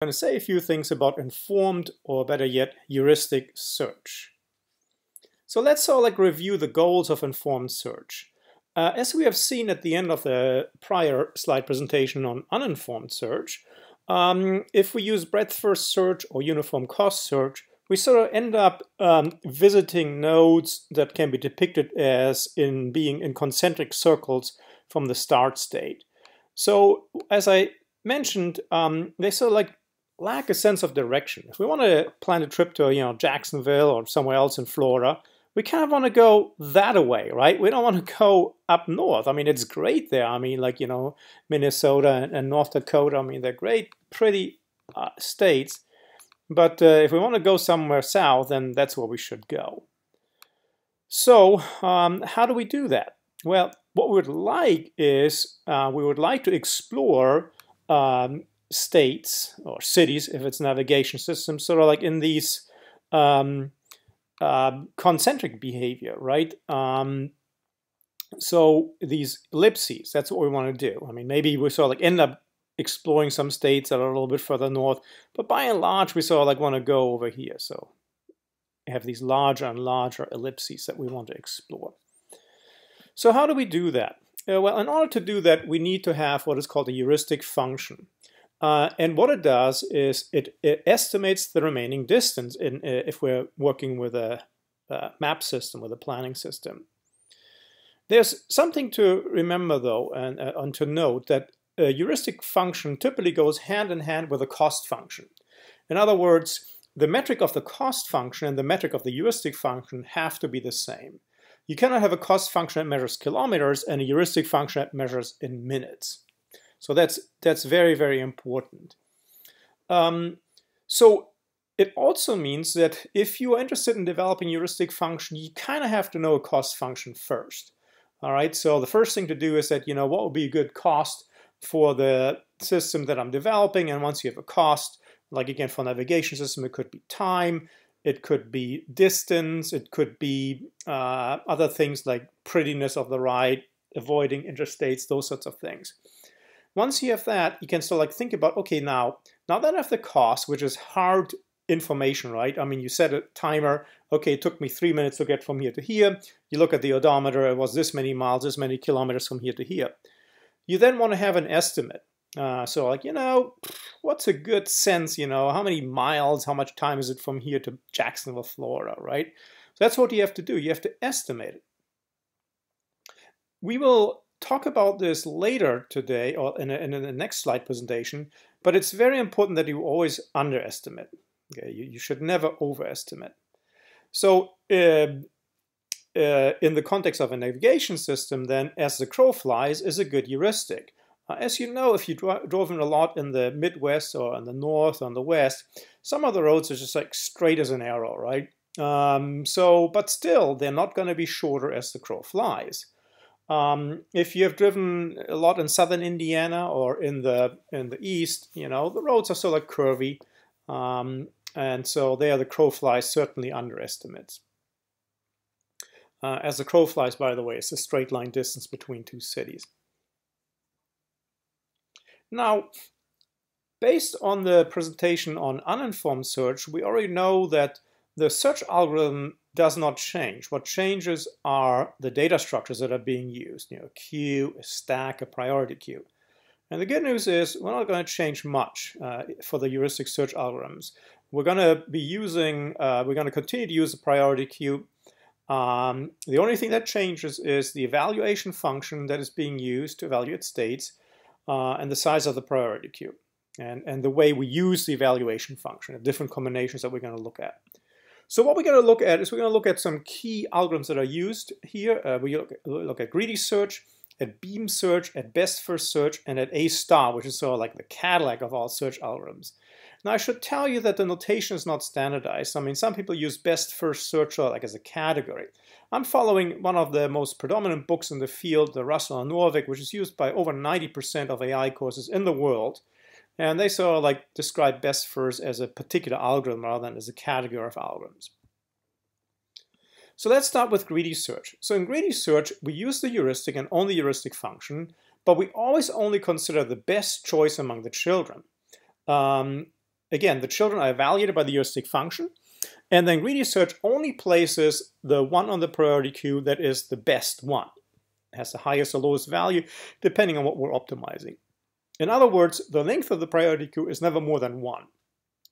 I'm going to say a few things about informed, or better yet, heuristic search. So let's sort of review the goals of informed search. As we have seen at the end of the prior slide presentation on uninformed search, if we use breadth-first search or uniform cost search, we sort of end up visiting nodes that can be depicted as being in concentric circles from the start state. So as I mentioned, they sort of lack a sense of direction. If we want to plan a trip to Jacksonville or somewhere else in Florida, we kind of want to go that way, right? We don't want to go up north. I mean, it's great there. I mean, Minnesota and North Dakota, I mean, they're great, pretty states. But if we want to go somewhere south, then that's where we should go. So how do we do that? Well, what we would like is we would like to explore states or cities, if it's navigation systems, sort of like in these concentric behavior, right? So these ellipses, that's what we want to do. I mean, maybe we sort of end up exploring some states that are a little bit further north, but by and large, we sort of want to go over here. So we have these larger and larger ellipses that we want to explore. So how do we do that? Well, in order to do that, we need to have what is called a heuristic function. And what it does is it estimates the remaining distance if we're working with a map system, with a planning system. There's something to remember, though, and to note that a heuristic function typically goes hand in hand with a cost function. In other words, the metric of the cost function and the metric of the heuristic function have to be the same. You cannot have a cost function that measures kilometers and a heuristic function that measures in minutes. So that's very, very important. So it also means that if you are interested in developing a heuristic function, you kind of have to know a cost function first. All right, so the first thing to do is that, what would be a good cost for the system that I'm developing? And once you have a cost, like again for navigation system, it could be time, it could be distance, it could be other things like prettiness of the ride, avoiding interstates, those sorts of things. Once you have that, you can sort of think about, okay, now that I have the cost, which is hard information, right? I mean, you set a timer, okay, it took me 3 minutes to get from here to here. You look at the odometer, it was this many miles, this many kilometers from here to here. You then want to have an estimate. So what's a good sense, how many miles, how much time is it from here to Jacksonville, Florida, right? So that's what you have to do. You have to estimate it. We will talk about this later today or in the next slide presentation, but it's very important that you always underestimate. Okay, you should never overestimate. So in the context of a navigation system, then as the crow flies is a good heuristic. As you know, if you drove in a lot in the Midwest or in the North or in the West, some of the roads are just like straight as an arrow, right? But still, they're not going to be shorter as the crow flies. If you have driven a lot in southern Indiana or in the East, the roads are sort of curvy, and so there the crow flies certainly underestimates. As the crow flies, by the way, is a straight line distance between two cities. Now, based on the presentation on uninformed search, we already know that the search algorithm does not change. What changes are the data structures that are being used, a queue, a stack, a priority queue. And the good news is we're not going to change much for the heuristic search algorithms. We're going to continue to use the priority queue. The only thing that changes is the evaluation function that is being used to evaluate states and the size of the priority queue and the way we use the evaluation function, the different combinations that we're going to look at. So what we're going to look at is we're going to look at some key algorithms that are used here. We look at greedy search, at beam search, at best first search, and at A*, which is sort of like the Cadillac of all search algorithms. Now I should tell you that the notation is not standardized. I mean, some people use best first search like as a category. I'm following one of the most predominant books in the field, the Russell and Norvig, which is used by over 90% of AI courses in the world. And they sort of describe best first as a particular algorithm rather than as a category of algorithms. So let's start with greedy search. So in greedy search, we use the heuristic and only heuristic function, but we always only consider the best choice among the children. again, the children are evaluated by the heuristic function, and then greedy search only places the one on the priority queue that is the best one. It has the highest or lowest value, depending on what we're optimizing. In other words, the length of the priority queue is never more than 1.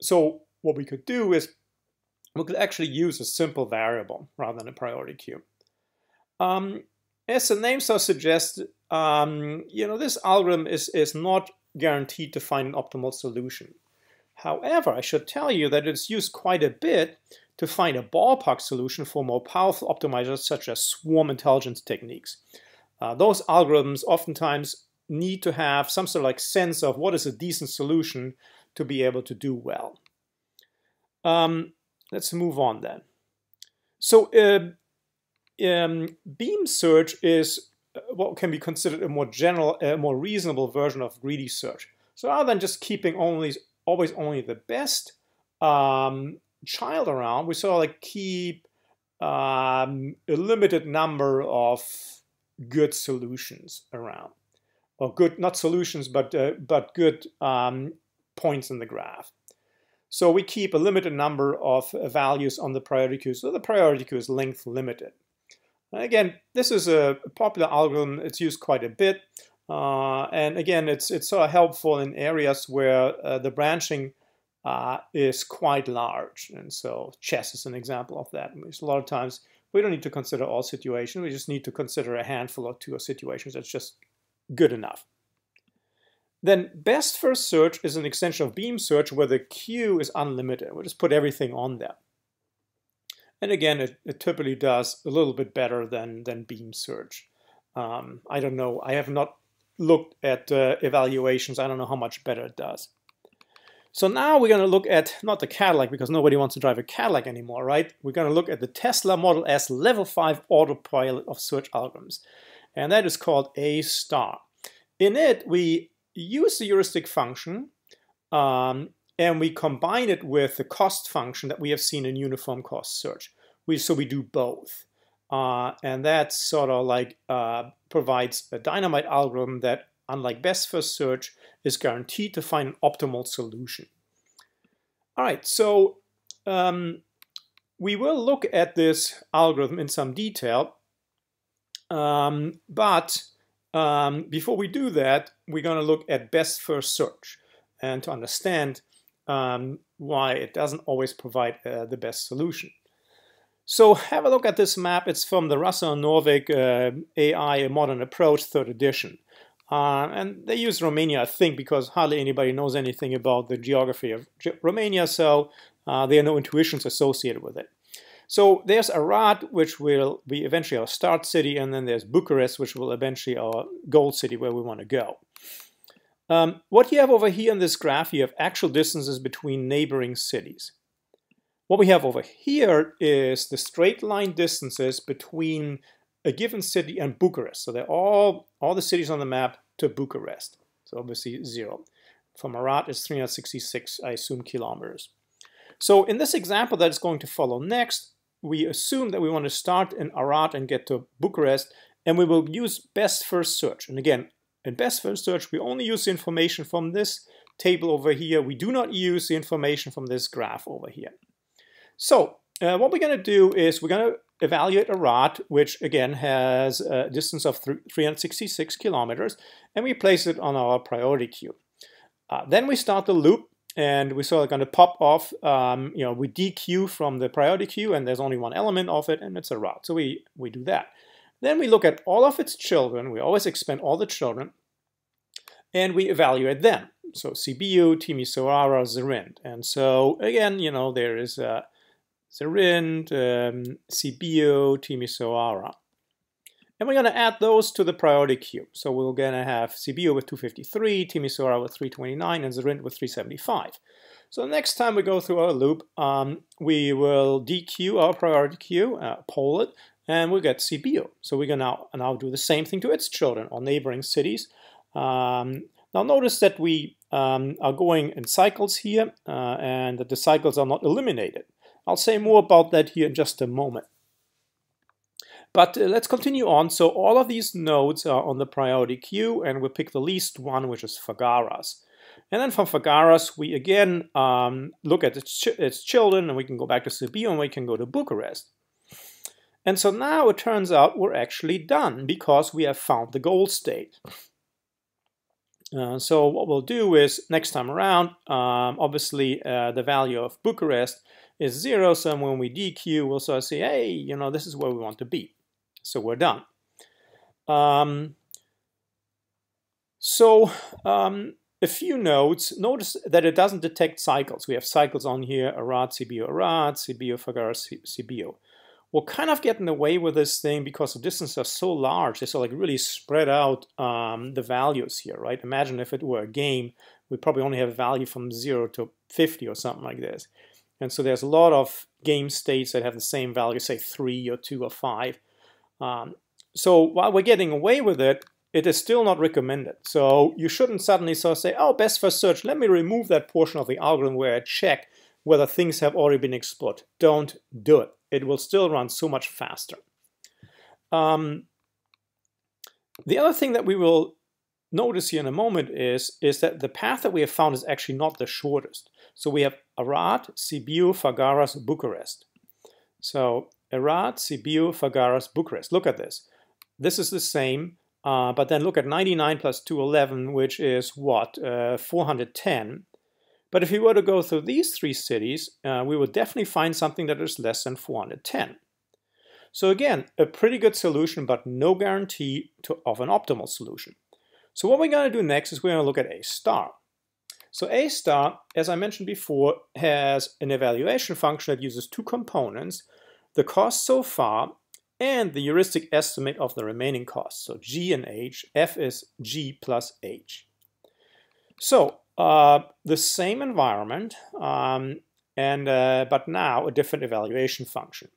So what we could do is we could actually use a simple variable rather than a priority queue. As the name so suggests, this algorithm is not guaranteed to find an optimal solution. However, I should tell you that it's used quite a bit to find a ballpark solution for more powerful optimizers such as swarm intelligence techniques. Those algorithms oftentimes need to have some sort of like sense of what is a decent solution to be able to do well. Let's move on then. So beam search is what can be considered a more general, more reasonable version of greedy search. So rather than just keeping always only the best child around, we sort of like keep a limited number of good solutions around, or good, not solutions, but good points in the graph. So we keep a limited number of values on the priority queue. So the priority queue is length limited. Again, this is a popular algorithm. It's used quite a bit. And again, it's sort of helpful in areas where the branching is quite large. And so chess is an example of that. Because a lot of times we don't need to consider all situations. We just need to consider a handful or two of situations. That's just good enough. Then best first search is an extension of beam search where the queue is unlimited. We'll just put everything on there. And again, it typically does a little bit better than beam search. I don't know. I have not looked at evaluations. I don't know how much better it does. So now we're going to look at, not the Cadillac, because nobody wants to drive a Cadillac anymore, right? We're going to look at the Tesla Model S Level 5 autopilot of search algorithms. And that is called A star. In it, we use the heuristic function and we combine it with the cost function that we have seen in uniform cost search. So we do both. And that sort of like provides a dynamite algorithm that, unlike best first search, is guaranteed to find an optimal solution. All right, so we will look at this algorithm in some detail, but before we do that, we're going to look at best first search and to understand why it doesn't always provide the best solution. So have a look at this map. It's from the Russell and Norvig AI A Modern Approach, 3rd edition. And they use Romania, I think, because hardly anybody knows anything about the geography of Romania, so there are no intuitions associated with it. So there's Arad, which will be eventually our start city, and then there's Bucharest, which will eventually our goal city where we want to go. What you have over here in this graph, you have actual distances between neighboring cities. What we have over here is the straight line distances between a given city and Bucharest. So they're all the cities on the map to Bucharest. So obviously 0. From Arad is 366, I assume, kilometers. So in this example that is going to follow next, we assume that we want to start in Arad and get to Bucharest, and we will use best first search. And again, in best first search, we only use the information from this table over here. We do not use the information from this graph over here. So what we're going to do is we're going to evaluate Arad, which again has a distance of 366 kilometers, and we place it on our priority queue. Then we start the loop, and we're sort of going to pop off, we dequeue from the priority queue, and there's only one element of it, and it's Arad. So we do that. Then we look at all of its children. We always expand all the children, and we evaluate them. So CBU, Timisoara, Zarind. And so again, there is Zarind, CBU, Timisoara. And we're going to add those to the priority queue. So we're going to have CBU with 253, Timisoara with 329, and Zarind with 375. So the next time we go through our loop, we will dequeue our priority queue, poll it, and we'll get CBU. So we're going to now do the same thing to its children or neighboring cities. Now notice that we are going in cycles here, and that the cycles are not eliminated. I'll say more about that here in just a moment. But let's continue on. So all of these nodes are on the priority queue, and we'll pick the least one, which is Fagaras. And then from Fagaras, we again look at its children, and we can go back to Sibiu, and we can go to Bucharest. And so now it turns out we're actually done because we have found the goal state. So what we'll do is next time around, obviously the value of Bucharest is 0. So when we DQ, we'll sort of say, hey, you know, this is where we want to be. So we're done. A few notes. Notice that it doesn't detect cycles. We have cycles on here: Arad, Sibiu, Fagaras, Sibiu. We'll kind of get in the way with this thing because the distances are so large. They sort of like really spread out the values here, right? Imagine if it were a game, we'd probably only have a value from 0 to 50 or something like this. And so there's a lot of game states that have the same value, say 3 or 2 or 5. So while we're getting away with it, it is still not recommended. So you shouldn't suddenly sort of say, oh, best first search, let me remove that portion of the algorithm where I check whether things have already been explored. Don't do it. It will still run so much faster. The other thing that we will notice here in a moment is that the path that we have found is actually not the shortest. So we have Arad, Sibiu, Fagaras, Bucharest. So Arad, Sibiu, Fagaras, Bucharest. Look at this. This is the same, but then look at 99 plus 211, which is what? 410. But if we were to go through these 3 cities, we would definitely find something that is less than 410. So again, a pretty good solution, but no guarantee of an optimal solution. So what we're going to do next is we're going to look at A star. So A star, as I mentioned before, has an evaluation function that uses 2 components: the cost so far and the heuristic estimate of the remaining costs. So G and H, F is G plus H. So the same environment, but now a different evaluation function.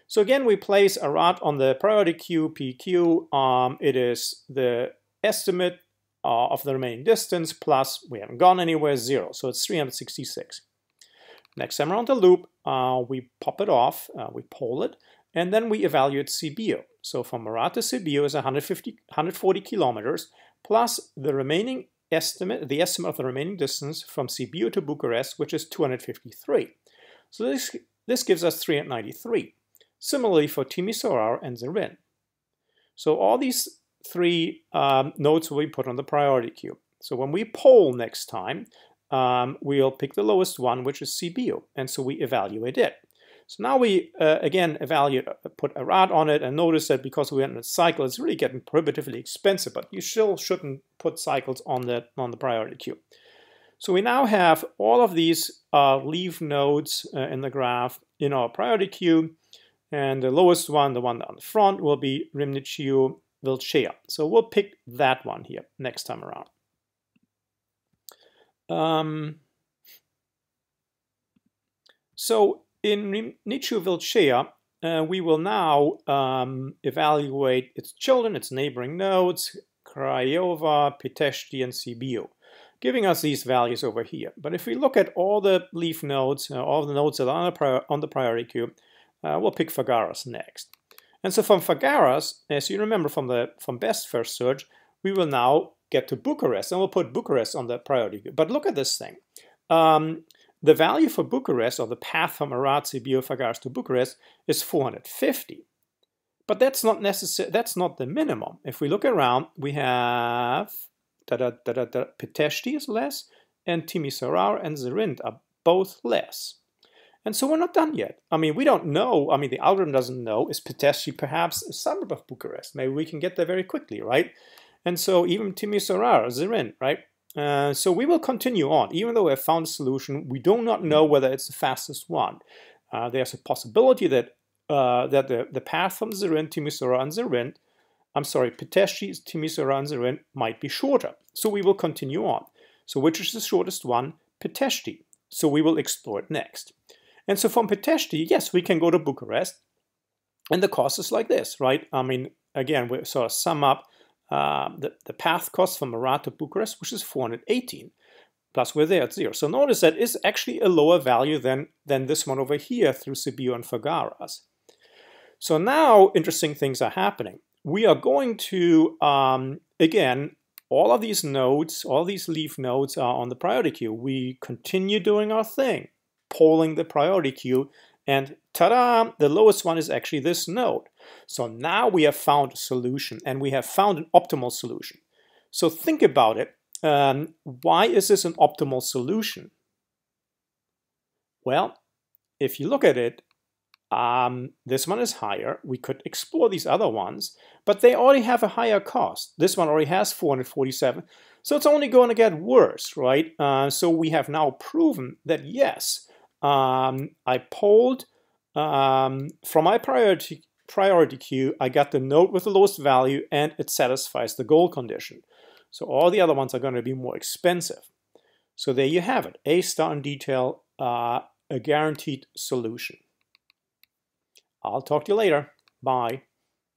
So again, we place Arad on the priority queue, PQ. It is the estimate of the remaining distance plus, we haven't gone anywhere, 0. So it's 366. Next time around the loop, we pop it off, we poll it, and then we evaluate Sibiu. So from Arad to Sibiu is 140 kilometers plus the remaining estimate, the estimate of the remaining distance from Sibiu to Bucharest, which is 253. So this gives us 393. Similarly for Timisoara and Zărin. So all these 3 nodes will be put on the priority queue. So when we poll next time, we'll pick the lowest one, which is Sibiu, and so we evaluate it. So now we again put Arad on it, and notice that because we went in a cycle, it's really getting prohibitively expensive, but you still shouldn't put cycles on the priority queue. So we now have all of these leaf nodes in the graph in our priority queue, and the lowest one, the one on the front, will be Râmniciu Vâlcea. So we'll pick that one here next time around. So in Râmniciu Vâlcea, we will now evaluate its children, its neighboring nodes, Craiova, Pitești, and Sibiu, giving us these values over here. But if we look at all the leaf nodes, all the nodes that are on the priority queue, we'll pick Fagaras next. And so from Fagaras, as you remember from best first search, we will now get to Bucharest, and we'll put Bucharest on the priority queue. But look at this thing. The value for Bucharest, or the path from Arad, Sibiu, Fagaras to Bucharest, is 450. But that's not necessary. That's not the minimum. If we look around, we have Pitești is less, and Timisoara and Zărin are both less. And so we're not done yet. I mean, we don't know. I mean, the algorithm doesn't know. Is Pitești perhaps a suburb of Bucharest? Maybe we can get there very quickly, right? And so even Timisoara, Zărin, right? So we will continue on. Even though we have found a solution, we do not know whether it's the fastest one. There's a possibility that the path from Zărin, Timisoara, and Zărin, Pitești, Timisoara, and Zărin might be shorter. So we will continue on. So which is the shortest one? Pitești. So we will explore it next. And so from Pitești, yes, we can go to Bucharest. And the cost is like this, right? I mean, again, we sort of sum up the path cost from Arad to Bucharest, which is 418. Plus we're there at 0. So notice that is actually a lower value than this one over here through Sibiu and Fagaras. So now interesting things are happening. We are going to, again, all of these nodes, all these leaf nodes are on the priority queue. We continue doing our thing, polling the priority queue, and ta-da, the lowest one is actually this node. So now we have found a solution, and we have found an optimal solution. So think about it. Why is this an optimal solution? Well, if you look at it, this one is higher. We could explore these other ones, but they already have a higher cost. This one already has 447, so it's only going to get worse, right? So we have now proven that yes, I polled from my priority queue, I got the node with the lowest value, and it satisfies the goal condition. So all the other ones are going to be more expensive. So there you have it, A star in detail, a guaranteed solution. I'll talk to you later. Bye.